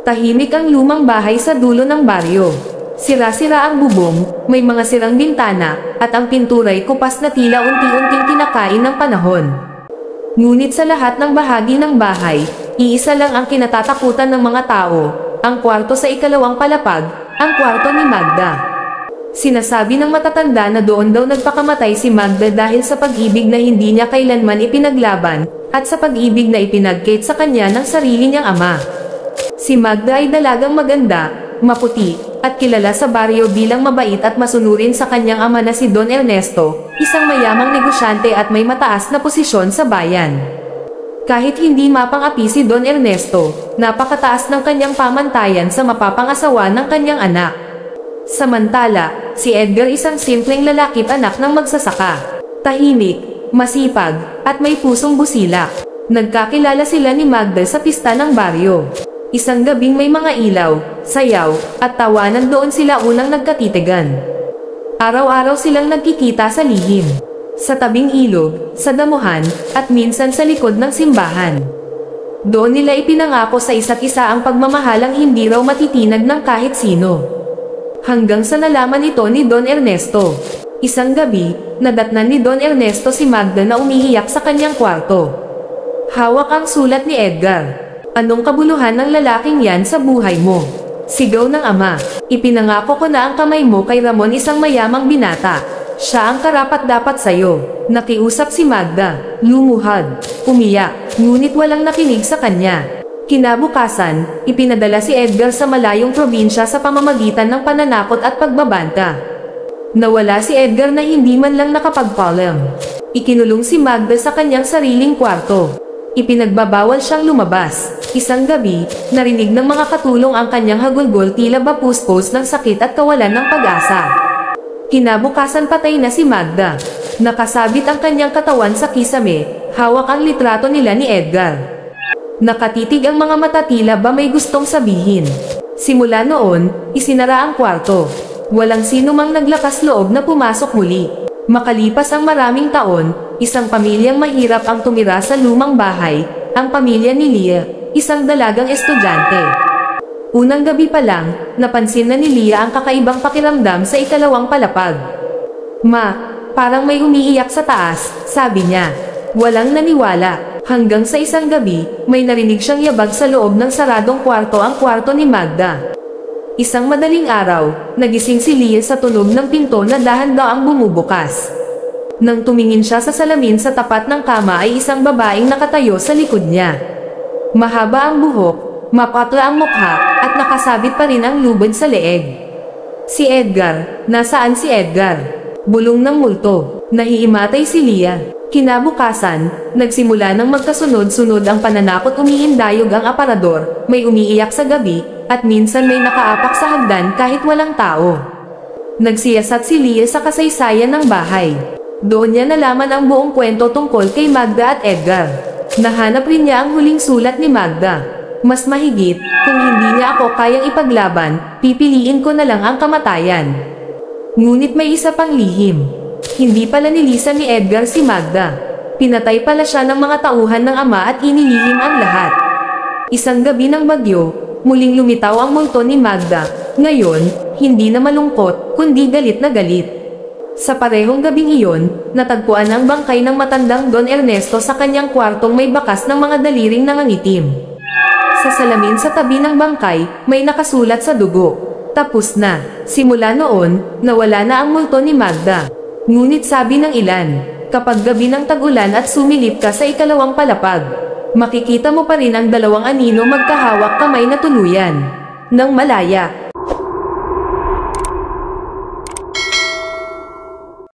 Tahimik ang lumang bahay sa dulo ng baryo. Sira-sira ang bubong, may mga sirang bintana, at ang pintura'y kupas na tila unti-unting kinakain ng panahon. Ngunit sa lahat ng bahagi ng bahay, iisa lang ang kinatatakutan ng mga tao, ang kwarto sa ikalawang palapag, ang kwarto ni Magda. Sinasabi ng matatanda na doon daw nagpakamatay si Magda dahil sa pag-ibig na hindi niya kailanman ipinaglaban, at sa pag-ibig na ipinagkait sa kanya ng sarili niyang ama. Si Magda ay dalagang maganda, maputi, at kilala sa baryo bilang mabait at masunurin sa kanyang ama na si Don Ernesto, isang mayamang negosyante at may mataas na posisyon sa bayan. Kahit hindi mapang-api si Don Ernesto, napakataas ng kanyang pamantayan sa mapapangasawa ng kanyang anak. Samantala, si Edgar isang simpleng lalaki't anak ng magsasaka. Tahimik, masipag, at may pusong busilak. Nagkakilala sila ni Magda sa pista ng baryo. Isang gabing may mga ilaw, sayaw, at tawanan doon sila unang nagkatitigan. Araw-araw silang nagkikita sa lihim. Sa tabing ilog, sa damuhan, at minsan sa likod ng simbahan. Doon nila ipinangako sa isa't isa ang pagmamahalang hindi raw matitinag ng kahit sino. Hanggang sa nalaman ito ni Don Ernesto. Isang gabi, nadatnan ni Don Ernesto si Magda na umiiyak sa kanyang kwarto. Hawak ang sulat ni Edgar. Anong kabuluhan ng lalaking yan sa buhay mo? Sigaw ng ama. Ipinangako ko na ang kamay mo kay Ramon, isang mayamang binata. Siya ang karapat-dapat sa'yo. Nakiusap si Magda. Lumuhad. Umiyak. Ngunit walang nakinig sa kanya. Kinabukasan, ipinadala si Edgar sa malayong probinsya sa pamamagitan ng pananakot at pagbabanta. Nawala si Edgar na hindi man lang nakapagpaalam. Ikinulong si Magda sa kanyang sariling kwarto. Ipinagbabawal siyang lumabas. Isang gabi, narinig ng mga katulong ang kanyang hagulgol, tila ba puspos ng sakit at kawalan ng pag-asa. Kinabukasan patay na si Magda. Nakasabit ang kanyang katawan sa kisame, hawak ang litrato nila ni Edgar. Nakatitig ang mga mata, tila ba may gustong sabihin. Simula noon, isinara ang kwarto. Walang sino mang naglakas loob na pumasok muli. Makalipas ang maraming taon, isang pamilyang mahirap ang tumira sa lumang bahay, ang pamilya ni Lia, isang dalagang estudyante. Unang gabi pa lang, napansin na ni Lia ang kakaibang pakiramdam sa ikalawang palapag. Ma, parang may umiiyak sa taas, sabi niya. Walang naniwala. Hanggang sa isang gabi, may narinig siyang yabag sa loob ng saradong kwarto, ang kwarto ni Magda. Isang madaling araw, nagising si Lia sa tunog ng pinto na dahan-daang bumubukas. Nang tumingin siya sa salamin sa tapat ng kama, ay isang babaeng nakatayo sa likod niya. Mahaba ang buhok, mapatla ang mukha, at nakasabit pa rin ang lubid sa leeg. Si Edgar. Nasaan si Edgar? Bulong ng multo. Nahihimatay si Lia. Kinabukasan, nagsimula ng magkasunod-sunod ang pananakot. Umiindayog ang aparador, may umiiyak sa gabi, at minsan may nakaapak sa hagdan kahit walang tao. Nagsiyasat si Lia sa kasaysayan ng bahay. Doon niya nalaman ang buong kwento tungkol kay Magda at Edgar. Nahanap rin niya ang huling sulat ni Magda. Mas mahigit, kung hindi niya ako kayang ipaglaban, pipiliin ko na lang ang kamatayan. Ngunit may isa pang lihim. Hindi pala nilisan ni Edgar si Magda. Pinatay pala siya ng mga tauhan ng ama at inilihim ang lahat. Isang gabi ng bagyo, muling lumitaw ang multo ni Magda. Ngayon, hindi na malungkot, kundi galit na galit. Sa parehong gabing iyon, natagpuan ang bangkay ng matandang Don Ernesto sa kanyang kwartong may bakas ng mga daliring nangangitim. Sa salamin sa tabi ng bangkay, may nakasulat sa dugo. Tapos na. Simula noon, nawala na ang multo ni Magda. Ngunit sabi ng ilan, kapag gabi ng tag-ulan at sumilip ka sa ikalawang palapag, makikita mo pa rin ang dalawang anino magkahawak kamay na tuluyan. Nang malaya,